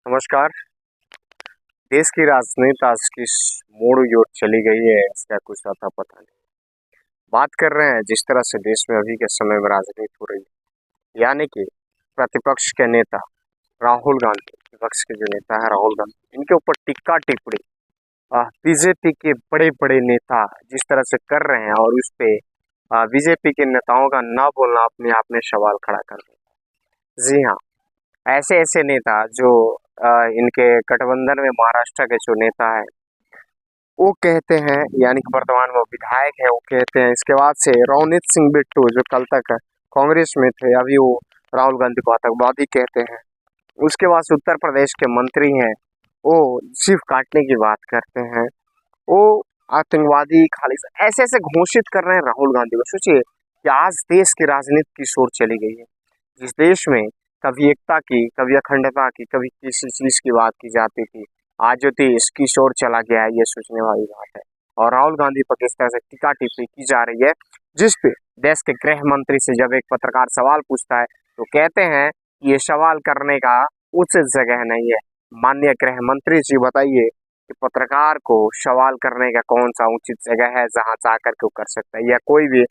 नमस्कार। देश की राजनीति आज किस मोड़ की ओर चली गई है, इसका कुछ अता पता नहीं। बात कर रहे हैं जिस तरह से देश में अभी के समय में राजनीति हो रही है, यानी कि प्रतिपक्ष के नेता राहुल गांधी, विपक्ष के जो नेता है राहुल गांधी, इनके ऊपर टिक्का टिप्पणी बीजेपी के बड़े बड़े नेता जिस तरह से कर रहे हैं, और उस पे बीजेपी के नेताओं का ना बोलना अपने आप में सवाल खड़ा कर दिया। जी हाँ, ऐसे ऐसे नेता जो इनके गठबंधन में महाराष्ट्र के जो नेता है वो कहते हैं, यानी कि वर्तमान में विधायक है, वो कहते हैं। इसके बाद से रोनित सिंह बिट्टू जो कल तक कांग्रेस में थे, अभी वो राहुल गांधी को आतंकवादी कहते हैं। उसके बाद से उत्तर प्रदेश के मंत्री हैं, वो जीभ काटने की बात करते हैं, वो आतंकवादी खालिस्तान ऐसे ऐसे घोषित कर रहे हैं राहुल गांधी को। सोचिए कि आज देश की राजनीति की ओर चली गई है, जिस देश में कभी एकता की, कभी अखंडता की, कभी किसी चीज की बात की जाती थी, आज जो देश किस ओर चला गया है, ये सोचने वाली बात है। और राहुल गांधी पर किस तरह से टीका टिप्पणी की जा रही है, जिस पे देश के गृह मंत्री से जब एक पत्रकार सवाल पूछता है तो कहते हैं कि ये सवाल करने का उचित जगह नहीं है। माननीय गृह मंत्री जी बताइए कि पत्रकार को सवाल करने का कौन सा उचित जगह है जहां जाकर के वो कर सकता है, या कोई भी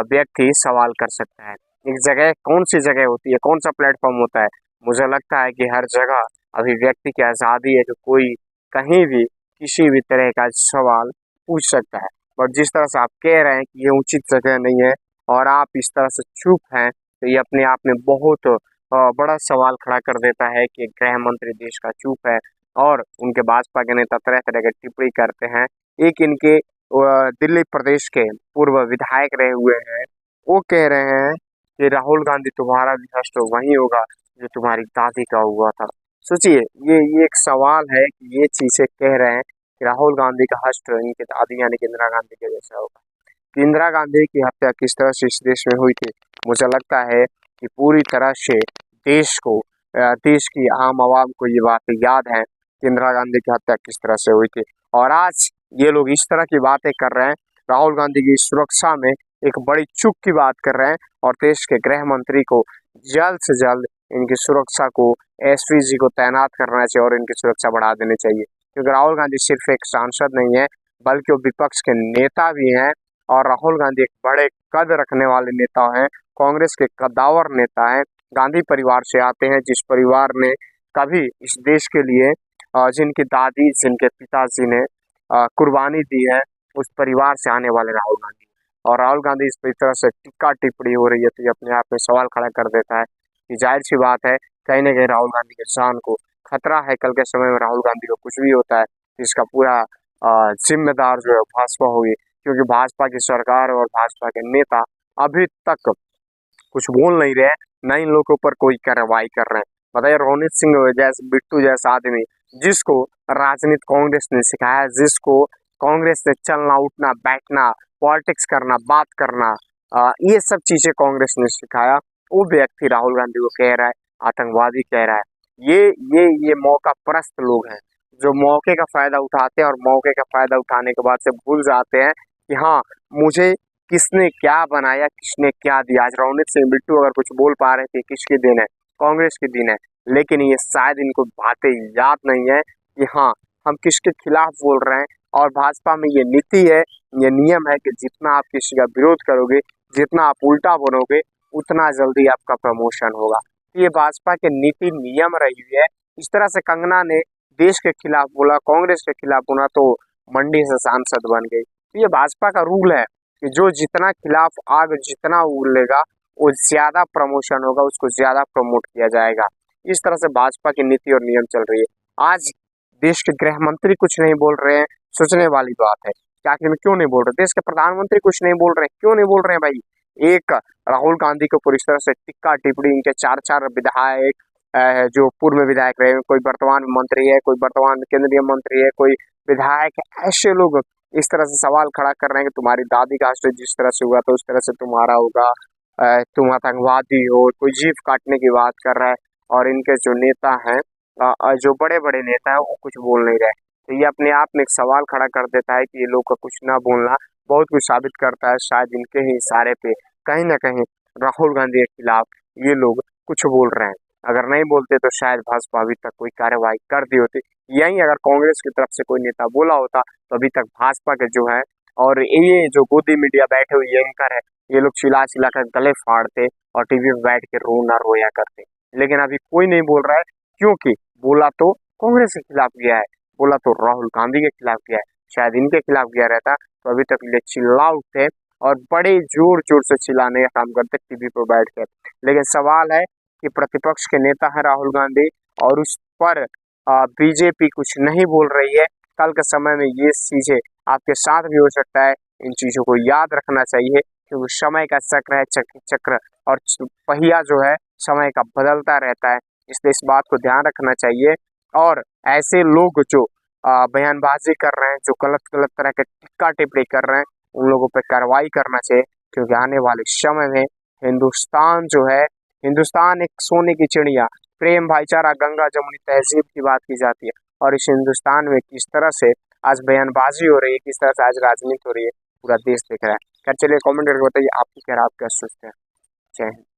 व्यक्ति सवाल कर सकता है। एक जगह कौन सी जगह होती है, कौन सा प्लेटफॉर्म होता है? मुझे लगता है कि हर जगह अभिव्यक्ति की आज़ादी है कि कोई कहीं भी किसी भी तरह का सवाल पूछ सकता है। और जिस तरह से आप कह रहे हैं कि ये उचित जगह नहीं है और आप इस तरह से चुप हैं, तो ये अपने आप में बहुत बड़ा सवाल खड़ा कर देता है कि गृह मंत्री देश का चुप है और उनके भाजपा के नेता तरह तरह की टिप्पणी करते हैं। एक इनके दिल्ली प्रदेश के पूर्व विधायक रहे हुए हैं, वो कह रहे हैं कि राहुल गांधी तुम्हारा भी हश्र वही होगा जो तुम्हारी दादी का हुआ था। सोचिए, ये एक सवाल है कि ये चीजें कह रहे हैं कि राहुल गांधी का हश्र इनकी दादी यानी कि इंदिरा गांधी के जैसा होगा। कि इंदिरा गांधी की हत्या किस तरह से इस देश में हुई थी, मुझे लगता है कि पूरी तरह से देश को देश की आम आवाम को ये बात याद है कि इंदिरा गांधी की हत्या किस तरह से हुई थी। और आज ये लोग इस तरह की बातें कर रहे हैं, राहुल गांधी की सुरक्षा में एक बड़ी चूक की बात कर रहे हैं, और देश के गृह मंत्री को जल्द से जल्द इनकी सुरक्षा को एसपीजी को तैनात करना चाहिए और इनकी सुरक्षा बढ़ा देनी चाहिए। क्योंकि राहुल गांधी सिर्फ एक सांसद नहीं है, बल्कि वो विपक्ष के नेता भी हैं। और राहुल गांधी एक बड़े कद रखने वाले नेता हैं, कांग्रेस के कद्दावर नेता हैं, गांधी परिवार से आते हैं, जिस परिवार ने कभी इस देश के लिए जिनकी दादी, जिनके पिताजी ने कुर्बानी दी है, उस परिवार से आने वाले राहुल गांधी। और राहुल गांधी इस तरह से टिक्का टिप्पणी हो रही है, तो ये अपने आप में सवाल खड़ा कर देता है कि जाहिर सी बात है, कहीं ना कहीं राहुल गांधी के जान को खतरा है। कल के समय में राहुल गांधी को कुछ भी होता है, इसका पूरा जिम्मेदार जो है भाजपा होगी, क्योंकि भाजपा की सरकार और भाजपा के नेता अभी तक कुछ बोल नहीं रहे, न इन लोगों के ऊपर कोई कार्रवाई कर रहे हैं। बताइए, रोनित सिंह जैसे बिट्टू जैसा आदमी, जिसको राजनीति कांग्रेस ने सिखाया, जिसको कांग्रेस से चलना उठना बैठना, पॉलिटिक्स करना, बात करना, ये सब चीजें कांग्रेस ने सिखाया, वो व्यक्ति राहुल गांधी को कह रहा है आतंकवादी कह रहा है। ये मौका परस्त लोग हैं, जो मौके का फायदा उठाते हैं और मौके का फायदा उठाने के बाद से भूल जाते हैं कि हाँ, मुझे किसने क्या बनाया, किसने क्या दिया। आज रोनित सिंह बिट्टू अगर कुछ बोल पा रहे थे, किसकी देन है? कांग्रेस की देन है। लेकिन ये शायद इनको बातें याद नहीं है कि हाँ, हम किसके खिलाफ बोल रहे हैं। और भाजपा में ये नीति है, ये नियम है कि जितना आप किसी का विरोध करोगे, जितना आप उल्टा बोलोगे, उतना जल्दी आपका प्रमोशन होगा। ये भाजपा के नीति नियम रही हुई है। इस तरह से कंगना ने देश के खिलाफ बोला, कांग्रेस के खिलाफ बोला, तो मंडी से सांसद बन गई। ये भाजपा का रूल है कि जो जितना खिलाफ आग जितना उगलेगा, वो ज्यादा प्रमोशन होगा, उसको ज्यादा प्रमोट किया जाएगा। इस तरह से भाजपा की नीति और नियम चल रही है। आज देश के गृह मंत्री कुछ नहीं बोल रहे हैं, सोचने वाली बात है कि आखिर में क्यों नहीं बोल रहे। देश के प्रधानमंत्री कुछ नहीं बोल रहे हैं, क्यों नहीं बोल रहे हैं भाई? एक राहुल गांधी को पूरी तरह से टिक्का टिप्पणी, इनके चार चार विधायक जो पूर्व विधायक रहे, कोई वर्तमान मंत्री है, कोई वर्तमान केंद्रीय मंत्री है, कोई विधायक है, ऐसे लोग इस तरह से सवाल खड़ा कर रहे हैं कि तुम्हारी दादी का आश्रय जिस तरह से हुआ तो उस तरह से तुम्हारा होगा, तुम आतंकवादी हो, कोई जीभ काटने की बात कर रहा है। और इनके जो नेता हैं, जो बड़े बड़े नेता हैं, वो कुछ बोल नहीं रहे। तो ये अपने आप में एक सवाल खड़ा कर देता है कि ये लोग का कुछ ना बोलना बहुत कुछ साबित करता है। शायद इनके ही इशारे पे कहीं ना कहीं राहुल गांधी के खिलाफ ये लोग कुछ बोल रहे हैं। अगर नहीं बोलते तो शायद भाजपा अभी तक कोई कार्यवाही कर दी होती। यही अगर कांग्रेस की तरफ से कोई नेता बोला होता तो अभी तक भाजपा के जो है और ये जो गोदी मीडिया बैठे हुए एंकर है, ये लोग चिल्ला चिल्ला कर गले फाड़ते और टीवी पे बैठ के रोना रोया करते। लेकिन अभी कोई नहीं बोल रहा है, क्योंकि बोला तो कांग्रेस के खिलाफ गया है, बोला तो राहुल गांधी के खिलाफ गया है। शायद इनके खिलाफ गया रहता तो अभी तक ये चिल्ला उठते और बड़े जोर जोर से चिल्लाने का काम करते टीवी पर बैठ कर। लेकिन सवाल है कि प्रतिपक्ष के नेता है राहुल गांधी और उस पर बीजेपी कुछ नहीं बोल रही है। कल के समय में ये चीजें आपके साथ भी हो सकता है। इन चीजों को याद रखना चाहिए, क्योंकि समय का चक्र है, चक्र और पहिया जो है समय का बदलता रहता है, इसलिए इस बात को ध्यान रखना चाहिए। और ऐसे लोग जो बयानबाजी कर रहे हैं, जो गलत गलत तरह के टिक्का टिप्पणी कर रहे हैं, उन लोगों पर कार्रवाई करना चाहिए, क्योंकि आने वाले समय में हिंदुस्तान जो है, हिंदुस्तान एक सोने की चिड़िया, प्रेम भाईचारा गंगा जमुनी तहजीब की बात की जाती है, और इस हिंदुस्तान में किस तरह से आज बयानबाजी हो रही है, किस तरह से आज राजनीति हो रही है, पूरा देश देख रहा है। क्या चलिए कमेंट करके बताइए आपकी क्या, आप क्या सोचते हैं। जय हिंद।